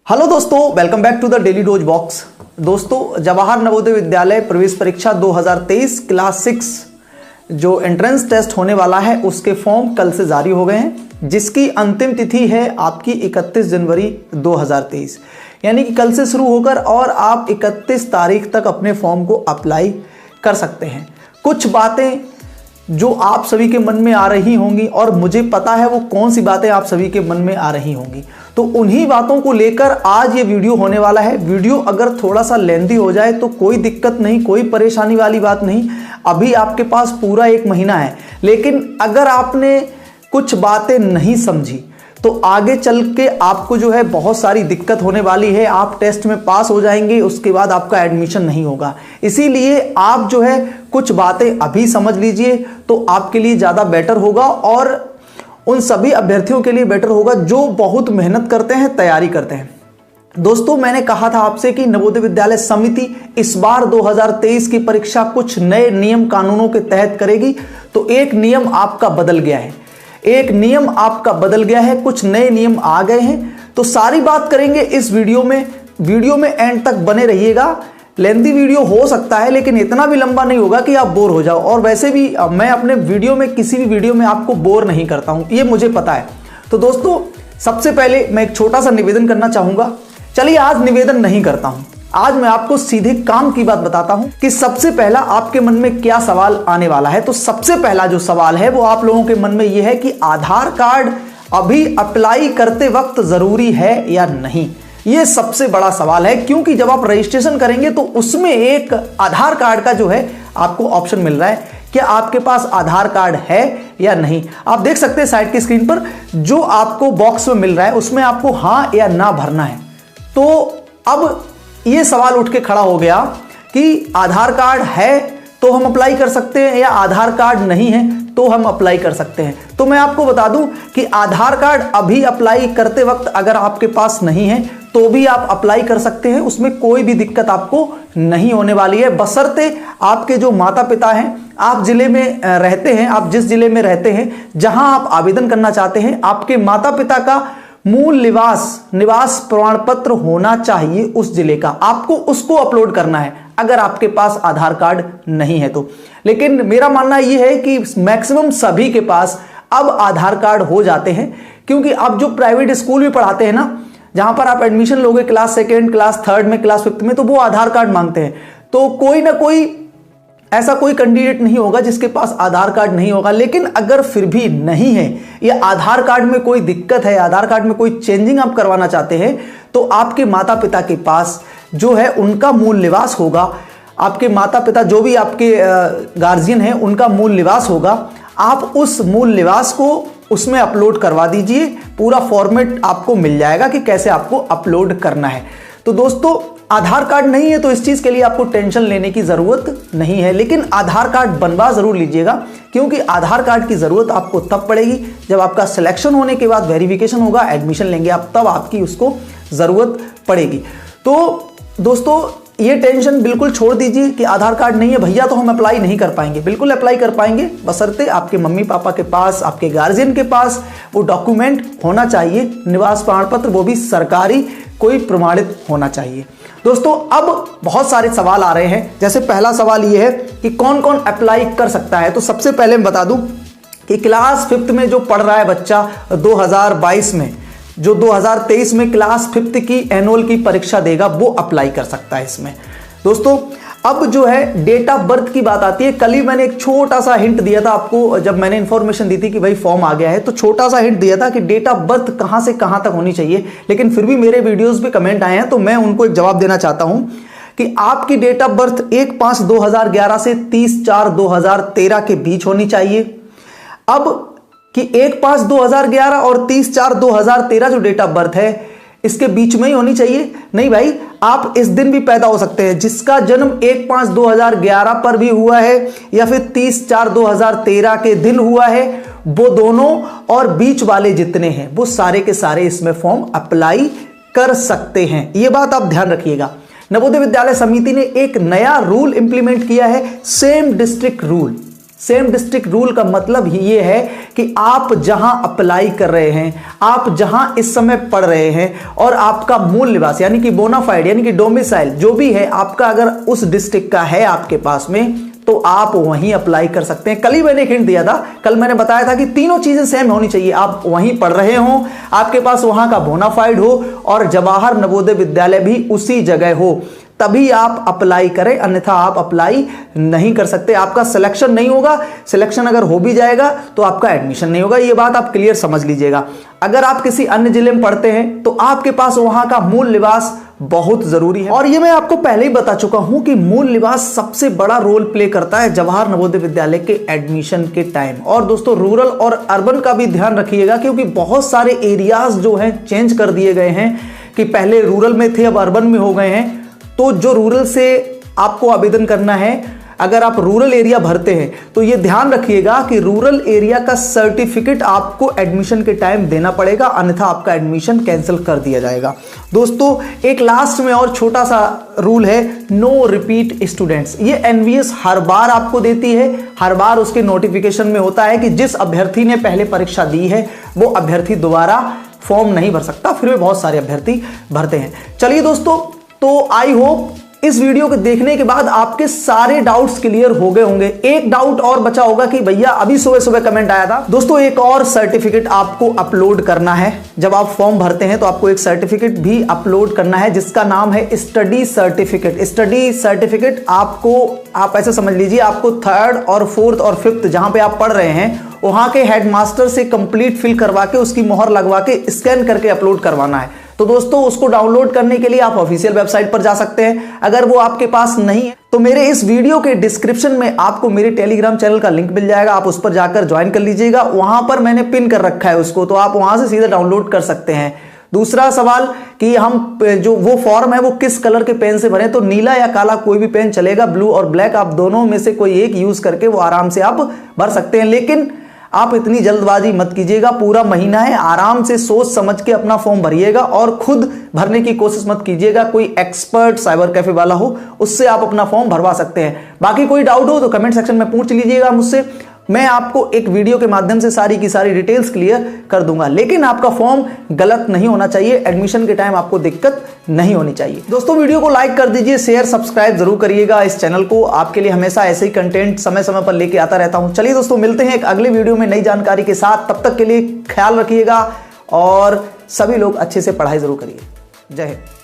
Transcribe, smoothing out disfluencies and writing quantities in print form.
Hello दोस्तों, welcome back to the daily dose box. दोस्तों, जवाहर नवोदय विद्यालय प्रवेश परीक्षा 2023 क्लास 6 जो एंट्रेंस टेस्ट होने वाला है उसके फॉर्म कल से जारी हो गए हैं, जिसकी अंतिम तिथि है आपकी 31 जनवरी 2023। यानी कि कल से शुरू होकर और आप 31 तारीख तक अपने फॉर्म को अप्लाई कर सकते हैं। कुछ बातें जो आप सभी के मन में आ रही होंगी और मुझे पता है वो कौन सी बातें आप सभी के मन में आ रही होंगी, तो उन्हीं बातों को लेकर आज ये वीडियो होने वाला है। वीडियो अगर थोड़ा सा लेंथी हो जाए तो कोई दिक्कत नहीं, कोई परेशानी वाली बात नहीं। अभी आपके पास पूरा 1 महीना है, लेकिन अगर आपने कुछ बातें नहीं समझी तो आगे चल के आपको जो है बहुत सारी दिक्कत होने वाली है। आप टेस्ट में पास हो जाएंगे, उसके बाद आपका एडमिशन नहीं होगा। इसीलिए आप जो है कुछ बातें अभी समझ लीजिए तो आपके लिए ज़्यादा बेटर होगा और उन सभी अभ्यर्थियों के लिए बेटर होगा जो बहुत मेहनत करते हैं, तैयारी करते हैं। दोस्तों, मैंने कहा था आपसे कि नवोदय विद्यालय समिति इस बार 2023 की परीक्षा कुछ नए नियम कानूनों के तहत करेगी। तो एक नियम आपका बदल गया है, कुछ नए नियम आ गए हैं। तो सारी बात करेंगे इस वीडियो में एंड तक बने रहिएगा। लेंथी वीडियो हो सकता है, लेकिन इतना भी लंबा नहीं होगा कि आप बोर हो जाओ। और वैसे भी मैं अपने वीडियो में किसी भी वीडियो में आपको बोर नहीं करता हूं, ये मुझे पता है। तो दोस्तों, सबसे पहले मैं एक छोटा सा निवेदन करना चाहूंगा। चलिए, आज निवेदन नहीं करता हूं, आज मैं आपको सीधे काम की बात बताता हूं कि सबसे पहला आपके मन में क्या सवाल आने वाला है। तो सबसे पहला जो सवाल है वो आप लोगों के मन में यह है कि आधार कार्ड अभी अप्लाई करते वक्त जरूरी है या नहीं। ये सबसे बड़ा सवाल है, क्योंकि जब आप रजिस्ट्रेशन करेंगे तो उसमें एक आधार कार्ड का जो है आपको ऑप्शन मिल रहा है कि आपके पास आधार कार्ड है या नहीं। आप देख सकते हैं साइड की स्क्रीन पर जो आपको बॉक्स में मिल रहा है, उसमें आपको हाँ या ना भरना है। तो अब ये सवाल उठ के खड़ा हो गया कि आधार कार्ड है तो हम अप्लाई कर सकते हैं या आधार कार्ड नहीं है तो हम अप्लाई कर सकते हैं। तो मैं आपको बता दूं कि आधार कार्ड अभी अप्लाई करते वक्त अगर आपके पास नहीं है तो भी आप अप्लाई कर सकते हैं, उसमें कोई भी दिक्कत आपको नहीं होने वाली है, बशर्ते आपके जो माता पिता हैं, आप जिले में रहते हैं, आप जिस जिले में रहते हैं जहां आप आवेदन करना चाहते हैं, आपके माता पिता का मूल निवास प्रमाण पत्र होना चाहिए उस जिले का। आपको उसको अपलोड करना है अगर आपके पास आधार कार्ड नहीं है तो। लेकिन मेरा मानना यह है कि मैक्सिमम सभी के पास अब आधार कार्ड हो जाते हैं, क्योंकि अब जो प्राइवेट स्कूल में पढ़ाते हैं ना, जहां पर आप एडमिशन लोगे क्लास 2, क्लास 3 में, क्लास 5 में, तो वो आधार कार्ड मांगते हैं। तो कोई ना कोई ऐसा कोई कैंडिडेट नहीं होगा जिसके पास आधार कार्ड नहीं होगा। लेकिन अगर फिर भी नहीं है या आधार कार्ड में कोई दिक्कत है, आधार कार्ड में कोई चेंजिंग आप करवाना चाहते हैं, तो आपके माता पिता के पास जो है उनका मूल निवास होगा। आपके माता पिता जो भी आपके गार्जियन हैं उनका मूल निवास होगा। आप उस मूल निवास को उसमें अपलोड करवा दीजिए, पूरा फॉर्मेट आपको मिल जाएगा कि कैसे आपको अपलोड करना है। तो दोस्तों, आधार कार्ड नहीं है तो इस चीज के लिए आपको टेंशन लेने की जरूरत नहीं है, लेकिन आधार कार्ड बनवा जरूर लीजिएगा, क्योंकि आधार कार्ड की जरूरत आपको तब पड़ेगी जब आपका सिलेक्शन होने के बाद वेरिफिकेशन होगा, एडमिशन लेंगे आप, तब आपकी उसको जरूरत पड़ेगी। तो दोस्तों, ये टेंशन बिल्कुल छोड़ दीजिए कि आधार कार्ड नहीं है भैया तो हम अप्लाई नहीं कर पाएंगे। बिल्कुल अप्लाई कर पाएंगे, बशर्ते आपके मम्मी पापा के पास, आपके गार्जियन के पास वो डॉक्यूमेंट होना चाहिए, निवास प्रमाण पत्र, वो भी सरकारी कोई प्रमाणित होना चाहिए। दोस्तों, अब बहुत सारे सवाल आ रहे हैं। जैसे पहला सवाल ये है कि कौन कौन अप्लाई कर सकता है। तो सबसे पहले मैं बता दूं कि क्लास 5 में जो पढ़ रहा है बच्चा 2022 में, जो 2023 में क्लास 5 की एनुअल की परीक्षा देगा, वो अप्लाई कर सकता है इसमें। दोस्तों, अब जो है डेट ऑफ बर्थ की बात आती है। कल ही मैंने एक छोटा सा हिंट दिया था आपको, जब मैंने इंफॉर्मेशन दी थी कि भाई फॉर्म आ गया है, तो छोटा सा हिंट दिया था कि डेट ऑफ बर्थ कहां से कहां तक होनी चाहिए। लेकिन फिर भी मेरे वीडियोस पे कमेंट आए हैं तो मैं उनको एक जवाब देना चाहता हूं कि आपकी डेट ऑफ बर्थ 1/5/2011 से 30/4/2013 के बीच होनी चाहिए। अब कि 1/5/2011 और 30/4/2013 जो डेट ऑफ बर्थ है इसके बीच में ही होनी चाहिए, नहीं भाई, आप इस दिन भी पैदा हो सकते हैं। जिसका जन्म 1/5/2011 पर भी हुआ है या फिर 30/4/2013 के दिन हुआ है, वो दोनों और बीच वाले जितने हैं वो सारे के सारे इसमें फॉर्म अप्लाई कर सकते हैं। ये बात आप ध्यान रखिएगा। नवोदय विद्यालय समिति ने एक नया रूल इंप्लीमेंट किया है, same district rule. Same district rule का मतलब ही ये है कि आप जहां अप्लाई कर रहे हैं, आप जहां इस समय पढ़ रहे हैं और आपका मूल निवास यानी कि बोनाफाइड यानी कि डोमिसाइल जो भी है आपका, अगर उस डिस्ट्रिक्ट का है आपके पास में, तो आप वहीं अप्लाई कर सकते हैं। कल ही मैंने एक हिंट दिया था, कल मैंने बताया था कि तीनों चीजें सेम होनी चाहिए। आप वहीं पढ़ रहे हो, आपके पास वहां का बोनाफाइड हो और जवाहर नवोदय विद्यालय भी उसी जगह हो, तभी आप अप्लाई करें, अन्यथा आप अप्लाई नहीं कर सकते। आपका सिलेक्शन नहीं होगा, सिलेक्शन अगर हो भी जाएगा तो आपका एडमिशन नहीं होगा। ये बात आप क्लियर समझ लीजिएगा। अगर आप किसी अन्य जिले में पढ़ते हैं तो आपके पास वहां का मूल निवास बहुत जरूरी है। और ये मैं आपको पहले ही बता चुका हूं कि मूल निवास सबसे बड़ा रोल प्ले करता है जवाहर नवोदय विद्यालय के एडमिशन के टाइम। और दोस्तों रूरल और अर्बन का भी ध्यान रखिएगा, क्योंकि बहुत सारे एरियाज जो हैं चेंज कर दिए गए हैं कि पहले रूरल में थे अब अर्बन में हो गए हैं। तो जो रूरल से आपको आवेदन करना है, अगर आप रूरल एरिया भरते हैं तो ये ध्यान रखिएगा कि रूरल एरिया का सर्टिफिकेट आपको एडमिशन के टाइम देना पड़ेगा, अन्यथा आपका एडमिशन कैंसिल कर दिया जाएगा। दोस्तों एक लास्ट में और छोटा सा रूल है, नो रिपीट स्टूडेंट्स। ये एनवीएस हर बार आपको देती है, हर बार उसके नोटिफिकेशन में होता है कि जिस अभ्यर्थी ने पहले परीक्षा दी है वो अभ्यर्थी दोबारा फॉर्म नहीं भर सकता। फिर भी बहुत सारे अभ्यर्थी भरते हैं। चलिए दोस्तों, तो आई होप इस वीडियो को देखने के बाद आपके सारे डाउट्स क्लियर हो गए होंगे। एक डाउट और बचा होगा कि भैया अभी सुबह सुबह कमेंट आया था। दोस्तों एक और सर्टिफिकेट आपको अपलोड करना है। जब आप फॉर्म भरते हैं तो आपको एक सर्टिफिकेट भी अपलोड करना है जिसका नाम है स्टडी सर्टिफिकेट। स्टडी सर्टिफिकेट आपको, आप ऐसे समझ लीजिए, आपको 3rd और 4th और 5th जहां पे आप पढ़ रहे हैं वहां के हेडमास्टर से कंप्लीट फिल करवा के उसकी मोहर लगवा के स्कैन करके अपलोड करवाना है। तो दोस्तों उसको डाउनलोड करने के लिए आप ऑफिशियल वेबसाइट पर जा सकते हैं। अगर वो आपके पास नहीं है तो मेरे इस वीडियो के डिस्क्रिप्शन में आपको मेरे टेलीग्राम चैनल का लिंक मिल जाएगा, आप उस पर जाकर ज्वाइन कर लीजिएगा। वहां पर मैंने पिन कर रखा है उसको, तो आप वहां से सीधा डाउनलोड कर सकते हैं। दूसरा सवाल कि हम जो वो फॉर्म है वो किस कलर के पेन से भरें, तो नीला या काला कोई भी पेन चलेगा, ब्लू और ब्लैक आप दोनों में से कोई एक यूज करके वो आराम से आप भर सकते हैं। लेकिन आप इतनी जल्दबाजी मत कीजिएगा, पूरा महीना है, आराम से सोच समझ के अपना फॉर्म भरिएगा और खुद भरने की कोशिश मत कीजिएगा। कोई एक्सपर्ट साइबर कैफे वाला हो उससे आप अपना फॉर्म भरवा सकते हैं। बाकी कोई डाउट हो तो कमेंट सेक्शन में पूछ लीजिएगा मुझसे, मैं आपको एक वीडियो के माध्यम से सारी की सारी डिटेल्स क्लियर कर दूंगा। लेकिन आपका फॉर्म गलत नहीं होना चाहिए, एडमिशन के टाइम आपको दिक्कत नहीं होनी चाहिए। दोस्तों वीडियो को लाइक कर दीजिए, शेयर सब्सक्राइब जरूर करिएगा इस चैनल को, आपके लिए हमेशा ऐसे ही कंटेंट समय समय पर लेके आता रहता हूं। चलिए दोस्तों मिलते हैं एक अगले वीडियो में नई जानकारी के साथ, तब तक के लिए ख्याल रखिएगा और सभी लोग अच्छे से पढ़ाई जरूर करिए। जय हिंद।